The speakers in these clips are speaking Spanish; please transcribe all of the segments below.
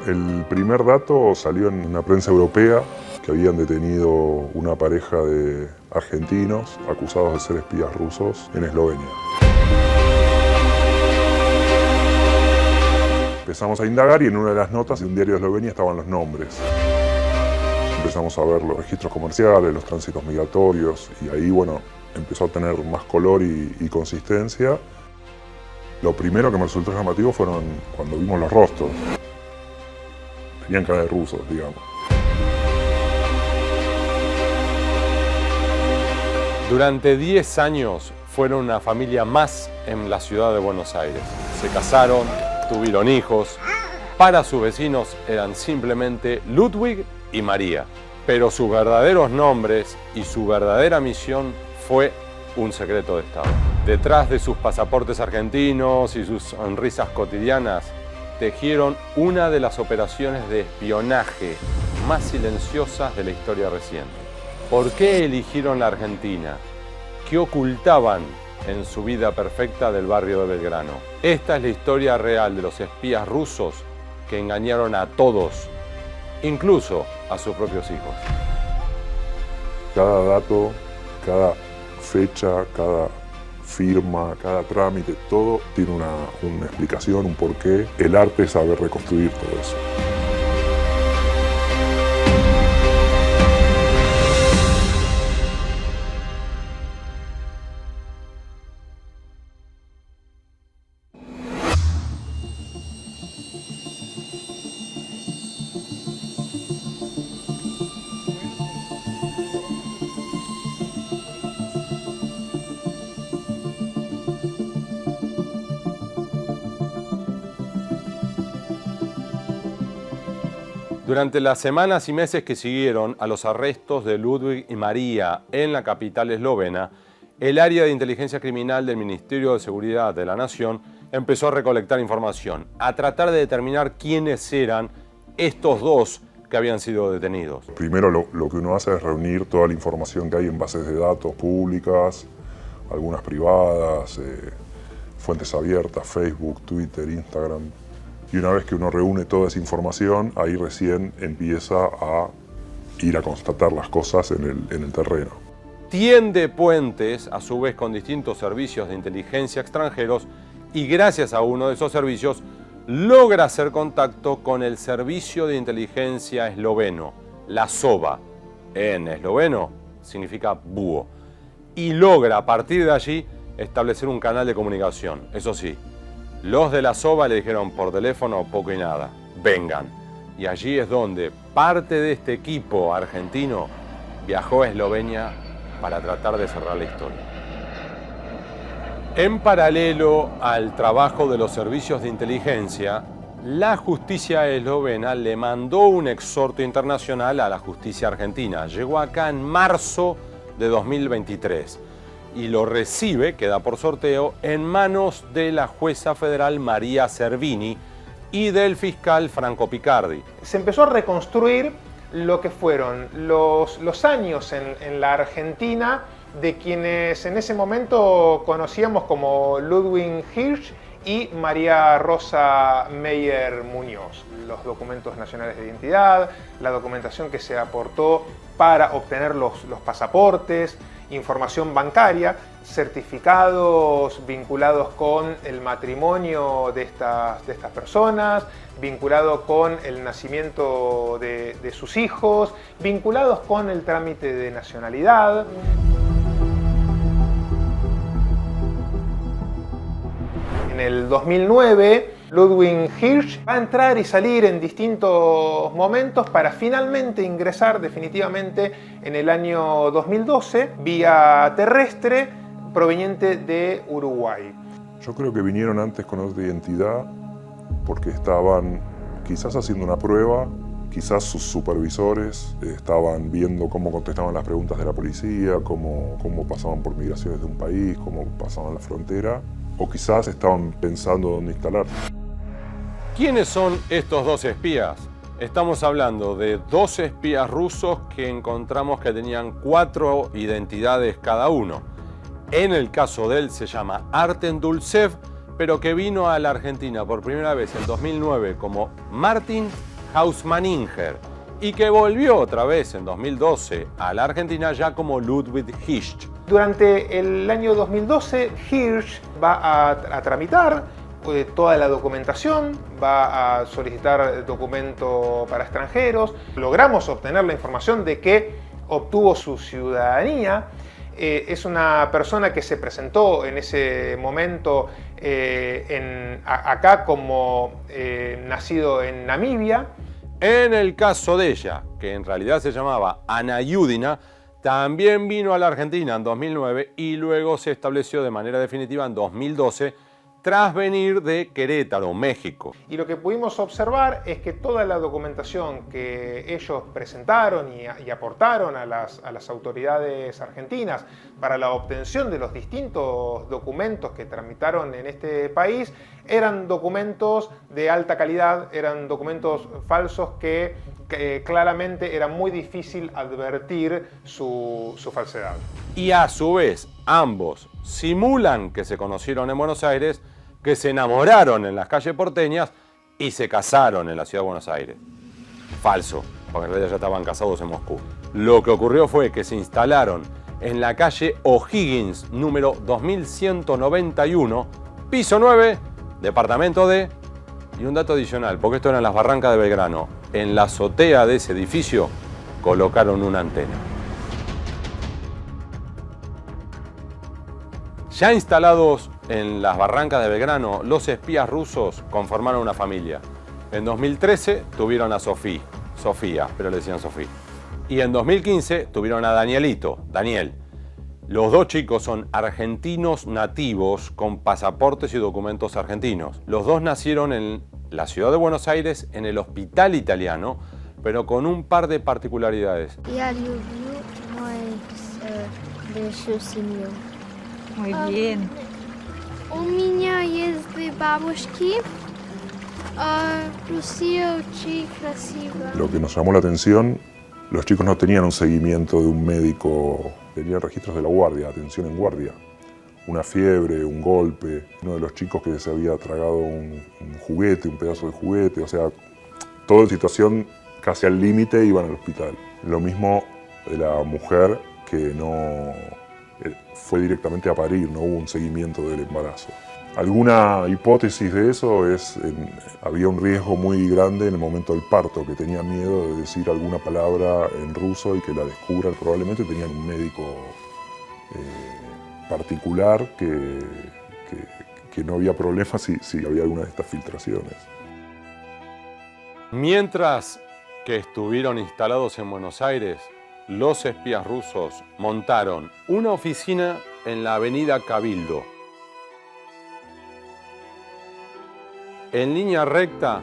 El primer dato salió en una prensa europea que habían detenido una pareja de argentinos acusados de ser espías rusos en Eslovenia. Empezamos a indagar y en una de las notas de un diario de Eslovenia estaban los nombres. Empezamos a ver los registros comerciales, los tránsitos migratorios y ahí, bueno, empezó a tener más color y consistencia. Lo primero que me resultó llamativo fueron cuando vimos los rostros. Tenían cara de rusos, digamos. Durante 10 años fueron una familia más en la ciudad de Buenos Aires. Se casaron, tuvieron hijos. Para sus vecinos eran simplemente Ludwig y María. Pero sus verdaderos nombres y su verdadera misión fue un secreto de Estado. Detrás de sus pasaportes argentinos y sus sonrisas cotidianas, tejieron una de las operaciones de espionaje más silenciosas de la historia reciente. ¿Por qué eligieron la Argentina? ¿Qué ocultaban en su vida perfecta del barrio de Belgrano? Esta es la historia real de los espías rusos que engañaron a todos, incluso a sus propios hijos. Cada dato, cada fecha, cada firma, cada trámite, todo tiene una explicación, un porqué. El arte es saber reconstruir todo eso. Durante las semanas y meses que siguieron a los arrestos de Ludwig y María en la capital eslovena, el área de inteligencia criminal del Ministerio de Seguridad de la Nación empezó a recolectar información, a tratar de determinar quiénes eran estos dos que habían sido detenidos. Primero lo que uno hace es reunir toda la información que hay en bases de datos públicas, algunas privadas, fuentes abiertas, Facebook, Twitter, Instagram. Y una vez que uno reúne toda esa información, ahí recién empieza a ir a constatar las cosas en el terreno. Tiende puentes, a su vez, con distintos servicios de inteligencia extranjeros y gracias a uno de esos servicios logra hacer contacto con el servicio de inteligencia esloveno, la SOVA. En esloveno significa búho. Y logra a partir de allí establecer un canal de comunicación. Eso sí, los de la SOVA le dijeron por teléfono poco y nada, vengan. Y allí es donde parte de este equipo argentino viajó a Eslovenia para tratar de cerrar la historia. En paralelo al trabajo de los servicios de inteligencia, la justicia eslovena le mandó un exhorto internacional a la justicia argentina. Llegó acá en marzo de 2023. Y lo recibe, queda por sorteo, en manos de la jueza federal María Servini y del fiscal Franco Picardi. Se empezó a reconstruir lo que fueron los años en la Argentina de quienes en ese momento conocíamos como Ludwig Hirsch y María Rosa Meyer Muñoz. Los documentos nacionales de identidad, la documentación que se aportó para obtener los pasaportes, información bancaria, certificados vinculados con el matrimonio de estas personas, vinculados con el nacimiento de sus hijos, vinculados con el trámite de nacionalidad. En el 2009, Ludwig Hirsch va a entrar y salir en distintos momentos para finalmente ingresar definitivamente en el año 2012 vía terrestre proveniente de Uruguay. Yo creo que vinieron antes con otra identidad porque estaban quizás haciendo una prueba, quizás sus supervisores estaban viendo cómo contestaban las preguntas de la policía, cómo pasaban por migraciones de un país, cómo pasaban la frontera, o quizás estaban pensando dónde instalarse. ¿Quiénes son estos dos espías? Estamos hablando de dos espías rusos que encontramos que tenían 4 identidades cada uno. En el caso de él se llama Artem Dulcev, pero que vino a la Argentina por primera vez en 2009 como Martin Hausmaninger y que volvió otra vez en 2012 a la Argentina ya como Ludwig Hirsch. Durante el año 2012, Hirsch va a tramitar toda la documentación, va a solicitar documento para extranjeros. Logramos obtener la información de que obtuvo su ciudadanía. Es una persona que se presentó en ese momento acá como nacido en Namibia. En el caso de ella, que en realidad se llamaba Ana Yudina, también vino a la Argentina en 2009 y luego se estableció de manera definitiva en 2012 tras venir de Querétaro, México. Y lo que pudimos observar es que toda la documentación que ellos presentaron y aportaron a las autoridades argentinas para la obtención de los distintos documentos que tramitaron en este país eran documentos de alta calidad, eran documentos falsos que claramente era muy difícil advertir su falsedad. Y a su vez, ambos simulan que se conocieron en Buenos Aires, que se enamoraron en las calles porteñas y se casaron en la ciudad de Buenos Aires. Falso, porque en realidad ya estaban casados en Moscú. Lo que ocurrió fue que se instalaron en la calle O'Higgins, número 2191, piso 9, departamento D. Y un dato adicional, porque esto era en las Barrancas de Belgrano. En la azotea de ese edificio colocaron una antena. Ya instalados en las Barrancas de Belgrano, los espías rusos conformaron una familia. En 2013 tuvieron a Sofía, pero le decían Sofía. Y en 2015 tuvieron a Daniel. Los dos chicos son argentinos nativos con pasaportes y documentos argentinos. Los dos nacieron en la ciudad de Buenos Aires, en el Hospital Italiano, pero con un par de particularidades. Muy bien. У меня есть две бабушки. Lucía очень красиво. Lo que nos llamó la atención, los chicos no tenían un seguimiento de un médico, tenían registros de la guardia, atención en guardia. Una fiebre, un golpe, uno de los chicos que se había tragado un juguete, un pedazo de juguete, o sea, todo en situación casi al límite iban al hospital. Lo mismo de la mujer que no fue directamente a parir, no hubo un seguimiento del embarazo. Alguna hipótesis de eso es, había un riesgo muy grande en el momento del parto, que tenía miedo de decir alguna palabra en ruso y que la descubran. Probablemente tenían un médico particular que no había problema si había alguna de estas filtraciones. Mientras que estuvieron instalados en Buenos Aires, los espías rusos montaron una oficina en la avenida Cabildo. En línea recta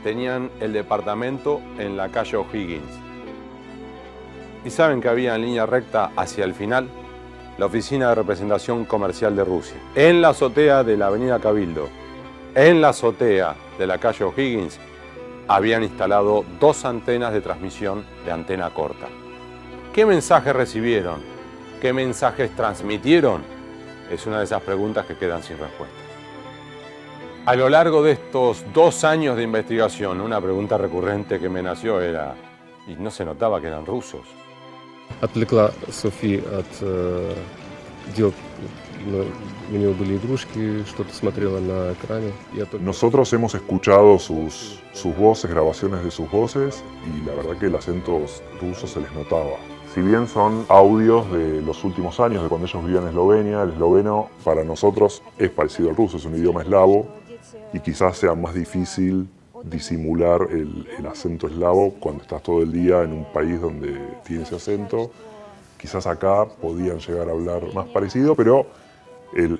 tenían el departamento en la calle O'Higgins. ¿Y saben que había en línea recta hacia el final? La oficina de representación comercial de Rusia. En la azotea de la avenida Cabildo, en la azotea de la calle O'Higgins, habían instalado 2 antenas de transmisión de antena corta. ¿Qué mensajes recibieron? ¿Qué mensajes transmitieron? Es una de esas preguntas que quedan sin respuesta. A lo largo de estos 2 años de investigación, una pregunta recurrente que me nació era, ¿y no se notaba que eran rusos? Отвлекла Софи от дел. У нее были игрушки, что-то смотрела на экране. Nosotros hemos escuchado sus voces, grabaciones de sus voces, y la verdad que el acento ruso se les notaba. Si bien son audios de los últimos años, de cuando ellos vivían en Eslovenia, el esloveno para nosotros es parecido al ruso, es un idioma eslavo, y quizás sea más difícil disimular el acento eslavo cuando estás todo el día en un país donde tiene ese acento. Quizás acá podían llegar a hablar más parecido, pero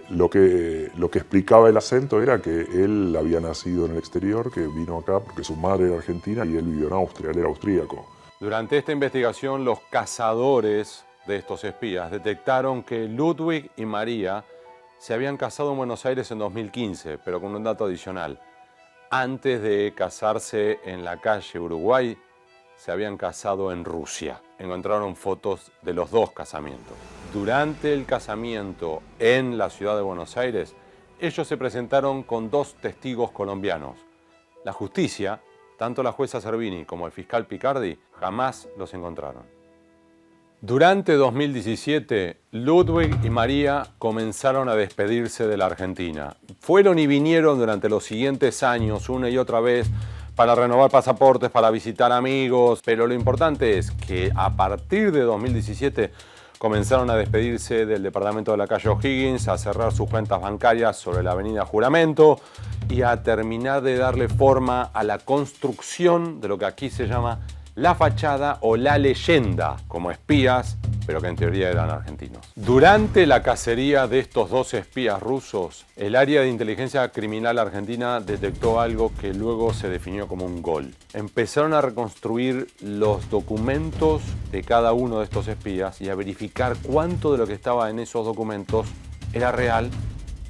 lo que explicaba el acento era que él había nacido en el exterior, que vino acá porque su madre era argentina y él vivió en Austria, él era austríaco. Durante esta investigación, los cazadores de estos espías detectaron que Ludwig y María se habían casado en Buenos Aires en 2015, pero con un dato adicional. Antes de casarse en la calle Uruguay, se habían casado en Rusia. Encontraron fotos de los 2 casamientos. Durante el casamiento en la ciudad de Buenos Aires, ellos se presentaron con 2 testigos colombianos. la justicia, tanto la jueza Servini como el fiscal Picardi, jamás los encontraron. Durante 2017, Ludwig y María comenzaron a despedirse de la Argentina. Fueron y vinieron durante los siguientes años, una y otra vez, para renovar pasaportes, para visitar amigos, pero lo importante es que a partir de 2017 comenzaron a despedirse del departamento de la calle O'Higgins, a cerrar sus cuentas bancarias sobre la avenida Juramento y a terminar de darle forma a la construcción de lo que aquí se llama la fachada o la leyenda, como espías, pero que en teoría eran argentinos. Durante la cacería de estos dos espías rusos, el área de inteligencia criminal argentina detectó algo que luego se definió como un gol. Empezaron a reconstruir los documentos de cada uno de estos espías y a verificar cuánto de lo que estaba en esos documentos era real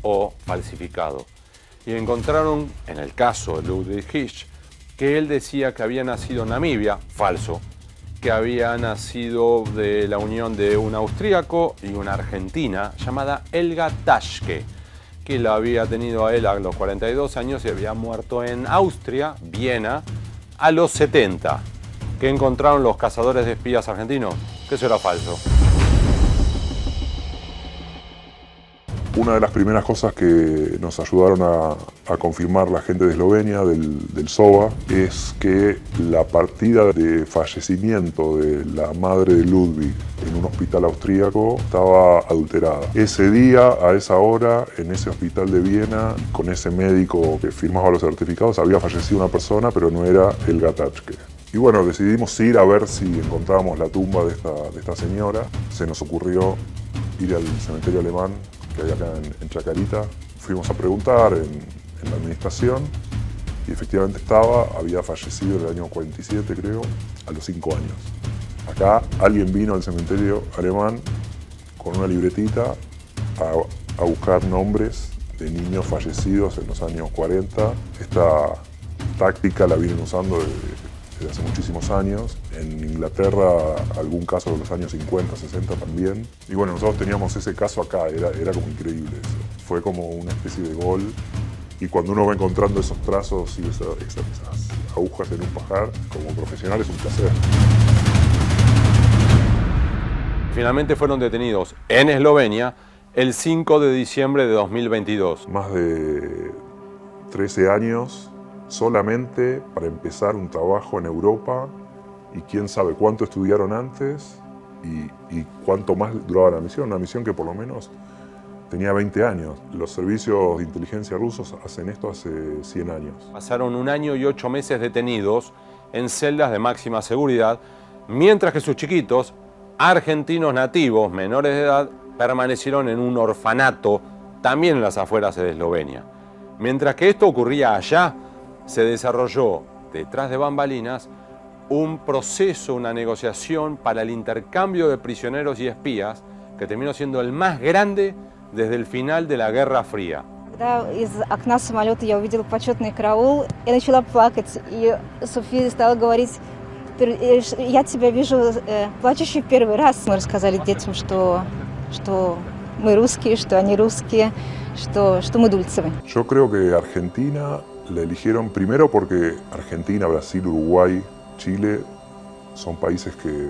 o falsificado. Y encontraron, en el caso de Ludwig Hirsch, que él decía que había nacido en Namibia, falso, que había nacido de la unión de un austríaco y una argentina llamada Helga Taschke, que la había tenido a él a los 42 años y había muerto en Austria, Viena, a los 70. ¿Qué encontraron los cazadores de espías argentinos? Que eso era falso. Una de las primeras cosas que nos ayudaron a confirmar la gente de Eslovenia, del SOBA, es que la partida de fallecimiento de la madre de Ludwig en un hospital austríaco estaba adulterada. Ese día, a esa hora, en ese hospital de Viena, con ese médico que firmaba los certificados, había fallecido una persona, pero no era Helga Taschke. Y bueno, decidimos ir a ver si encontrábamos la tumba de esta señora. Se nos ocurrió ir al cementerio alemán que hay acá en Chacarita. Fuimos a preguntar en la administración y efectivamente había fallecido en el año 47, creo, a los 5 años. Acá alguien vino al cementerio alemán con una libretita a buscar nombres de niños fallecidos en los años 40. Esta táctica la vienen usando desde hace muchísimos años. En Inglaterra, algún caso de los años 50, 60 también. Y bueno, nosotros teníamos ese caso acá, era como increíble eso. Fue como una especie de gol. Y cuando uno va encontrando esos trazos y esas agujas en un pajar, como profesional es un placer. Finalmente fueron detenidos en Eslovenia el 5 de diciembre de 2022. Más de 13 años solamente para empezar un trabajo en Europa, y quién sabe cuánto estudiaron antes y cuánto más duraba la misión. Una misión que por lo menos tenía 20 años. Los servicios de inteligencia rusos hacen esto hace 100 años. Pasaron 1 año y 8 meses detenidos en celdas de máxima seguridad, mientras que sus chiquitos, argentinos nativos menores de edad, permanecieron en un orfanato, también en las afueras de Eslovenia. Mientras que esto ocurría allá, se desarrolló, detrás de bambalinas, un proceso, una negociación para el intercambio de prisioneros y espías que terminó siendo el más grande desde el final de la Guerra Fría. Когда из окна самолета я увидела почетный караул, я начала плакать, и София стала говорить: я тебя вижу плачущей в первый раз. Мы рассказали детям, что мы русские, что они русские, что мы дульцевы. Yo creo que Argentina la eligieron primero porque Argentina, Brasil, Uruguay, Chile son países que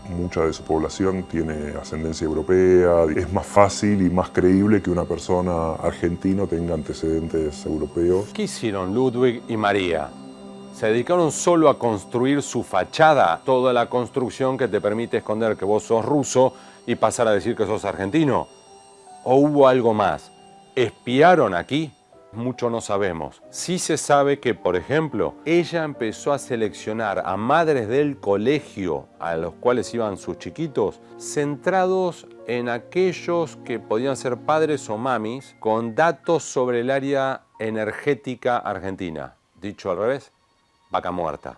mucha de su población tiene ascendencia europea. Es más fácil y más creíble que una persona argentina tenga antecedentes europeos. ¿Qué hicieron Ludwig y María? ¿Se dedicaron solo a construir su fachada? Toda la construcción que te permite esconder que vos sos ruso y pasar a decir que sos argentino. ¿O hubo algo más? ¿Espiaron aquí? Mucho no sabemos. Sí se sabe que, por ejemplo, ella empezó a seleccionar a madres del colegio a los cuales iban sus chiquitos, centrados en aquellos que podían ser padres o mamis con datos sobre el área energética argentina. Dicho al revés, vaca muerta.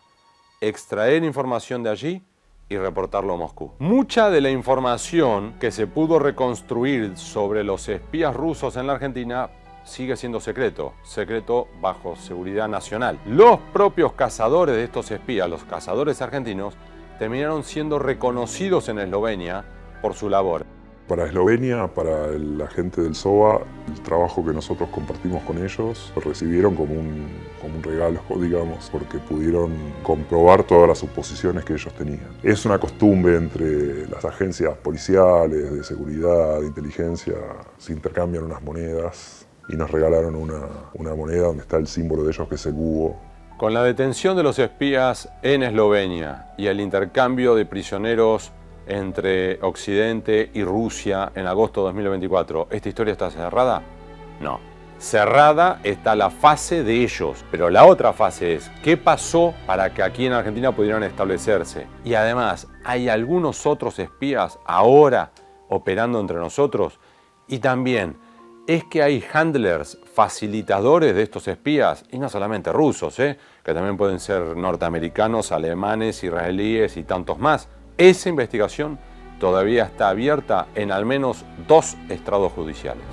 Extraer información de allí y reportarlo a Moscú. Mucha de la información que se pudo reconstruir sobre los espías rusos en la Argentina sigue siendo secreto bajo seguridad nacional. Los propios cazadores de estos espías, los cazadores argentinos, terminaron siendo reconocidos en Eslovenia por su labor. Para Eslovenia, para la gente del SOA, el trabajo que nosotros compartimos con ellos lo recibieron como un regalo, digamos, porque pudieron comprobar todas las suposiciones que ellos tenían. Es una costumbre entre las agencias policiales, de seguridad, de inteligencia, se intercambian unas monedas y nos regalaron una moneda donde está el símbolo de ellos, que es el búho. Con la detención de los espías en Eslovenia y el intercambio de prisioneros entre Occidente y Rusia en agosto de 2024, ¿esta historia está cerrada? No. Cerrada está la fase de ellos, pero la otra fase es ¿qué pasó para que aquí en Argentina pudieran establecerse? Y además, ¿hay algunos otros espías ahora operando entre nosotros? Y también, ¿es que hay handlers, facilitadores de estos espías? Y no solamente rusos, que también pueden ser norteamericanos, alemanes, israelíes y tantos más. Esa investigación todavía está abierta en al menos 2 estrados judiciales.